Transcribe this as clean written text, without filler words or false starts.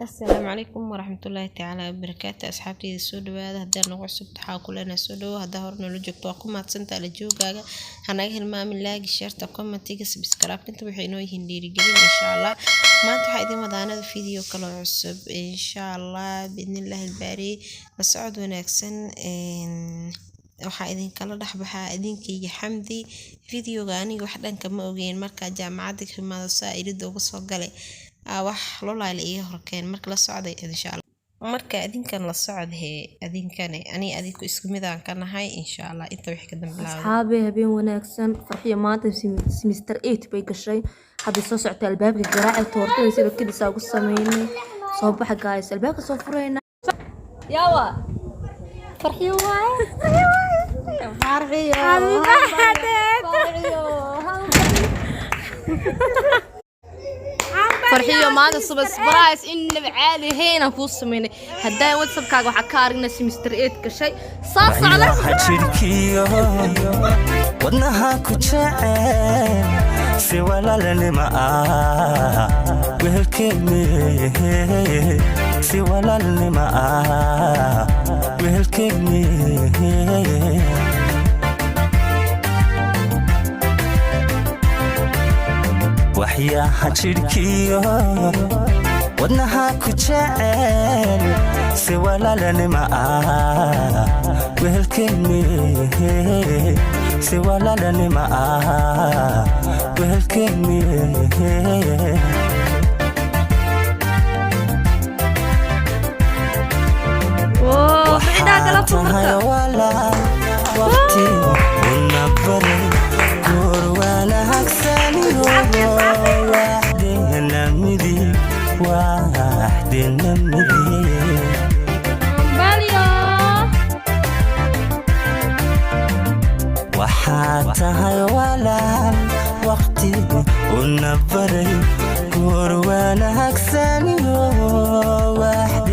السلام عليكم ورحمة الله تعالى وبركاته أصحابتي السود هذا هدانا وعصب تحاكل أنا سودو هذا هرنا لجوك توقم ما تسنت على جوجا هناجي المام لاقي شرط تقوم تيجي سبسكرايب كنت بحينه هنديري جرين إن شاء الله ما أنتوا حيدي مضانا الفيديو كله عصب إن شاء الله بإذن الله الباري بسعد ونكسن waxaa idin kala dhaxbaxaa idinkayga xamdi videogaani wax dhan kama ogeyn marka jaamacada khimaado saairida uga soo galay wax lolaal iyo horkeen marka la socday insha Allah marka idinkan la socday idinkan ani adinku isku mid aan ka nahay insha Allah inta wixii ka dambeeyay asxaabe habeen wanaagsan farxiyo maanta semester 8 bay gashay hadda soo socota albaabka garaaca toortada sida kidisa ugu sameeyay soo baxa guys albaabka soo furayna yawa فرحيو فرحيو ما هذا صبح سبرايز إن بعالي هنا فوس مني هداي واتساب كاغو waxaa ka aragna semester 8 gashay saas على xajirkiyo wadnaha ku jecel si walaalnimo wehelkeeni si walaalnimo wehelkeeni waxya xajirkiyo wadnaha ku jecel si walaalnimo wehelkeeni si walaalnimo wehelkeeni بعيدا kala furta wala waqti unabare korwana haksaniyo wahdina midi باليو وحاتها ولا وقتي ونبري كوروانا هكساني واحد